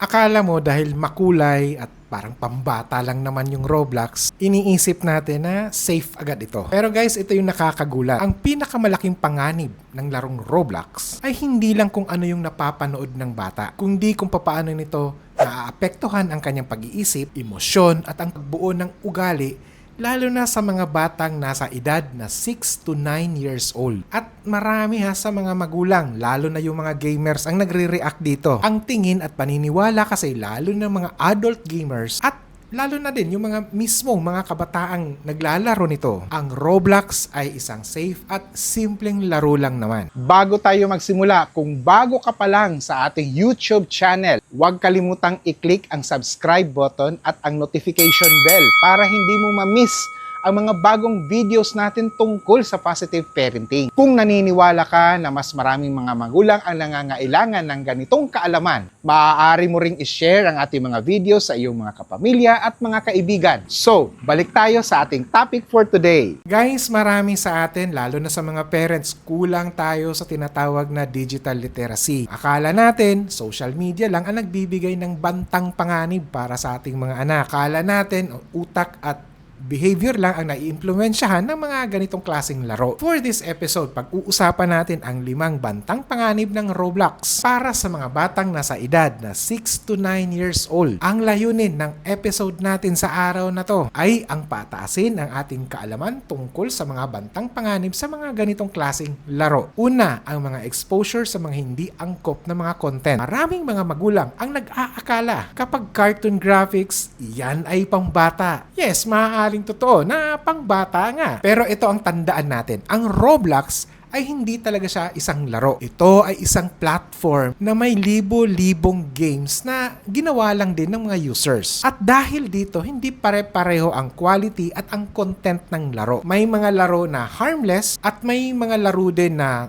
Akala mo dahil makulay at parang pambata lang naman yung Roblox, iniisip natin na safe agad ito. Pero guys, ito yung nakakagulat. Ang pinakamalaking panganib ng larong Roblox ay hindi lang kung ano yung napapanood ng bata, kundi kung papaano nito naaapektuhan ang kanyang pag-iisip, emosyon at ang pagbuo ng ugali, lalo na sa mga batang nasa edad na 6 to 9 years old. At marami sa mga magulang, lalo na yung mga gamers ang nagre-react dito. Ang tingin at paniniwala kasi lalo na mga adult gamers at lalo na din yung mga mismong mga kabataang naglalaro nito. Ang Roblox ay isang safe at simpleng laro lang naman. Bago tayo magsimula, kung bago ka pa lang sa ating YouTube channel, huwag kalimutang i-click ang subscribe button at ang notification bell para hindi mo ma-miss ang mga bagong videos natin tungkol sa positive parenting. Kung naniniwala ka na mas maraming mga magulang ang nangangailangan ng ganitong kaalaman, maaari mo ring i-share ang ating mga videos sa iyong mga kapamilya at mga kaibigan. So, balik tayo sa ating topic for today. Guys, marami sa atin, lalo na sa mga parents, kulang tayo sa tinatawag na digital literacy. Akala natin, social media lang ang nagbibigay ng bantang panganib para sa ating mga anak. Akala natin, utak at behavior lang ang naiimpluwensyahan ng mga ganitong klaseng laro. For this episode, pag-uusapan natin ang 5 bantang panganib ng Roblox para sa mga batang nasa edad na 6 to 9 years old. Ang layunin ng episode natin sa araw na to ay ang pataasin ang ating kaalaman tungkol sa mga bantang panganib sa mga ganitong klaseng laro. Una, ang mga exposure sa mga hindi angkop na mga content. Maraming mga magulang ang nag-aakala kapag cartoon graphics, yan ay pambata. Yes, maaaring totoo na pangbata nga. Pero ito ang tandaan natin. Ang Roblox ay hindi talaga siya isang laro. Ito ay isang platform na may libo-libong games na ginawa lang din ng mga users. At dahil dito, hindi pare-pareho ang quality at ang content ng laro. May mga laro na harmless at may mga laro din na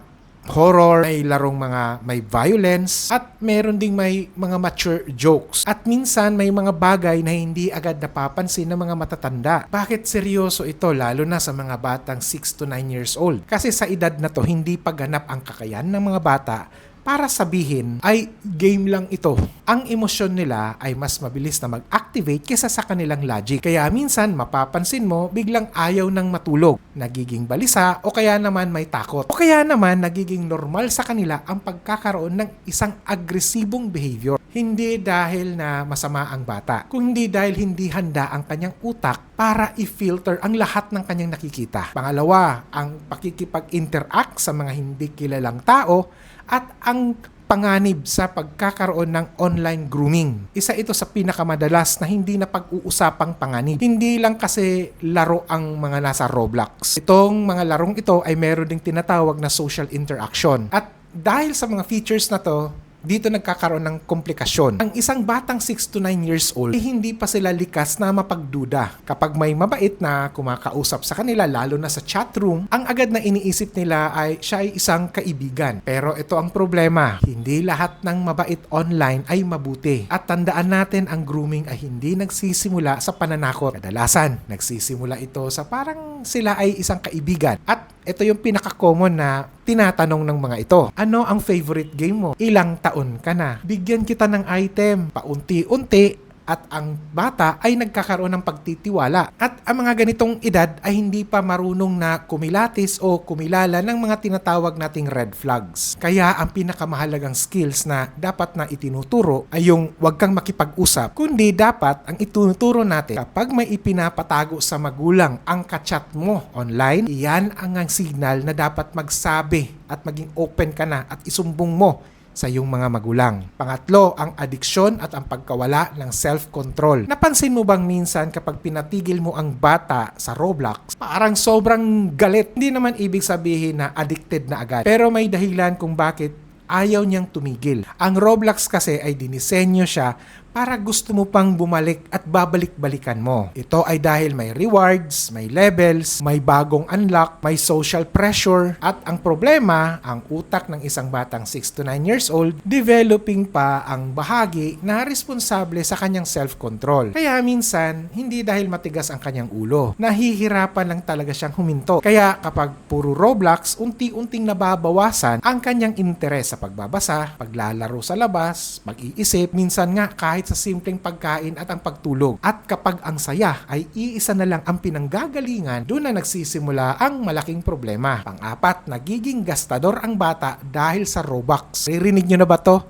horror, may larong mga may violence, at meron ding may mga mature jokes. At minsan may mga bagay na hindi agad napapansin ng mga matatanda. Bakit seryoso ito lalo na sa mga batang 6 to 9 years old? Kasi sa edad na to, hindi pa ganap ang kakayahan ng mga bata para sabihin ay game lang ito. Ang emosyon nila ay mas mabilis na mag-activate kaysa sa kanilang logic. Kaya minsan mapapansin mo biglang ayaw nang matulog, nagiging balisa o kaya naman may takot. O kaya naman nagiging normal sa kanila ang pagkakaroon ng isang agresibong behavior. Hindi dahil na masama ang bata, kundi dahil hindi handa ang kanyang utak para i-filter ang lahat ng kanyang nakikita. Pangalawa, ang pakikipag-interact sa mga hindi kilalang tao at ang panganib sa pagkakaroon ng online grooming. Isa ito sa pinakamadalas na hindi na pag-uusapang panganib. Hindi lang kasi laro ang mga nasa Roblox. Itong mga larong ito ay meron ding tinatawag na social interaction. At dahil sa mga features na to, dito nagkakaroon ng komplikasyon. Ang isang batang 6 to 9 years old, hindi pa sila likas na mapagduda. Kapag may mabait na kumakausap sa kanila, lalo na sa chat room, ang agad na iniisip nila ay siya ay isang kaibigan. Pero ito ang problema, hindi lahat ng mabait online ay mabuti. At tandaan natin, ang grooming ay hindi nagsisimula sa pananakot. Kadalasan, nagsisimula ito sa parang sila ay isang kaibigan. At ito yung pinaka-common na tinatanong ng mga ito. Ano ang favorite game mo? Ilang taon ka na? Bigyan kita ng item. Paunti-unti at ang bata ay nagkakaroon ng pagtitiwala. At ang mga ganitong edad ay hindi pa marunong na kumilatis o kumilala ng mga tinatawag nating red flags. Kaya ang pinakamahalagang skills na dapat na itinuturo ay yung huwag kang makipag-usap, kundi dapat ang itinuturo natin kapag may ipinapatago sa magulang ang kachat mo online, iyan ang signal na dapat magsabi at maging open ka na at isumbong mo sa iyong mga magulang. Pangatlo, ang adiksyon at ang pagkawala ng self-control. Napansin mo bang minsan kapag pinatigil mo ang bata sa Roblox, parang sobrang galit? Hindi naman ibig sabihin na addicted na agad. Pero may dahilan kung bakit ayaw niyang tumigil. Ang Roblox kasi ay dinisenyo siya para gusto mo pang bumalik at babalik-balikan mo. Ito ay dahil may rewards, may levels, may bagong unlock, may social pressure, at ang problema, ang utak ng isang batang 6 to 9 years old, developing pa ang bahagi na responsable sa kanyang self-control. Kaya minsan, hindi dahil matigas ang kanyang ulo, nahihirapan lang talaga siyang huminto. Kaya kapag puro Roblox, unti-unting nababawasan ang kanyang interes sa pagbabasa, paglalaro sa labas, pag-iisip, minsan nga kahit sa simpleng pagkain at ang pagtulog. At kapag ang saya ay iisa na lang ang pinanggagalingan, doon na nagsisimula ang malaking problema. Pang-apat, nagiging gastador ang bata dahil sa Robux. Ririnig nyo na ba to?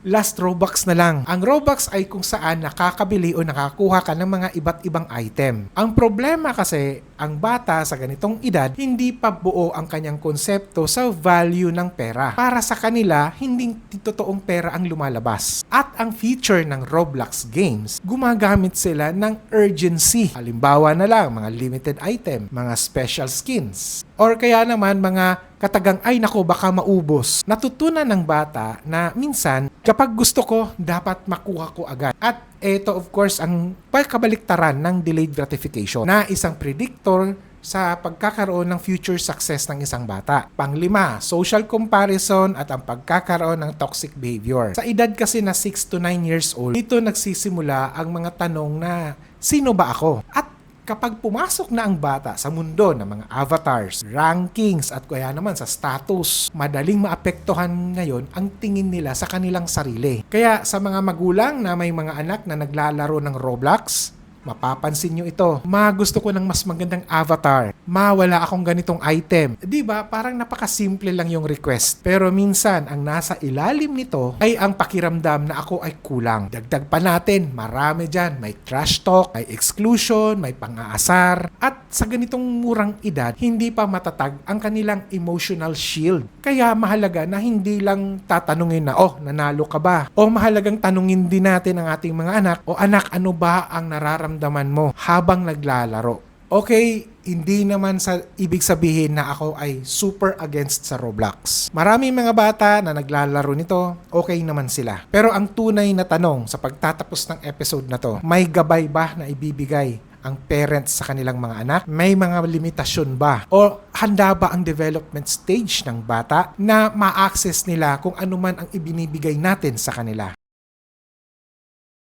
Last Robux na lang. Ang Robux ay kung saan nakakabili o nakakuha ka ng mga iba't ibang item. Ang problema kasi, ang bata sa ganitong edad, hindi pa buo ang kanyang konsepto sa value ng pera. Para sa kanila, hindi totoong pera ang lumalabas. At ang feature ng Roblox games, gumagamit sila ng urgency. Halimbawa na lang, mga limited item, mga special skins, or kaya naman mga katagang, ay nako, baka maubos. Natutunan ng bata na minsan, kapag gusto ko, dapat makuha ko agad. At ito of course ang pagkabaliktaran ng delayed gratification na isang predictor sa pagkakaroon ng future success ng isang bata. Panglima, social comparison at ang pagkakaroon ng toxic behavior. Sa edad kasi na 6 to 9 years old, dito nagsisimula ang mga tanong na, sino ba ako? At kapag pumasok na ang bata sa mundo ng mga avatars, rankings at kaya naman sa status, madaling maapektuhan ngayon ang tingin nila sa kanilang sarili. Kaya sa mga magulang na may mga anak na naglalaro ng Roblox, mapapansin nyo ito. Gusto ko ng mas magandang avatar. Wala akong ganitong item. Diba? Parang napakasimple lang yung request. Pero minsan, ang nasa ilalim nito ay ang pakiramdam na ako ay kulang. Dagdag pa natin, marami dyan. May trash talk, may exclusion, may pang-aasar. At sa ganitong murang edad, hindi pa matatag ang kanilang emotional shield. Kaya mahalaga na hindi lang tatanungin na, nanalo ka ba? O mahalagang tanungin din natin ang ating mga anak, anak, ano ba ang nararamdaman mo habang naglalaro? Okay, hindi naman sa ibig sabihin na ako ay super against sa Roblox. Maraming mga bata na naglalaro nito, okay naman sila. Pero ang tunay na tanong sa pagtatapos ng episode na to, may gabay ba na ibibigay ang parents sa kanilang mga anak? May mga limitasyon ba? O handa ba ang development stage ng bata na ma-access nila kung ano man ang ibinibigay natin sa kanila?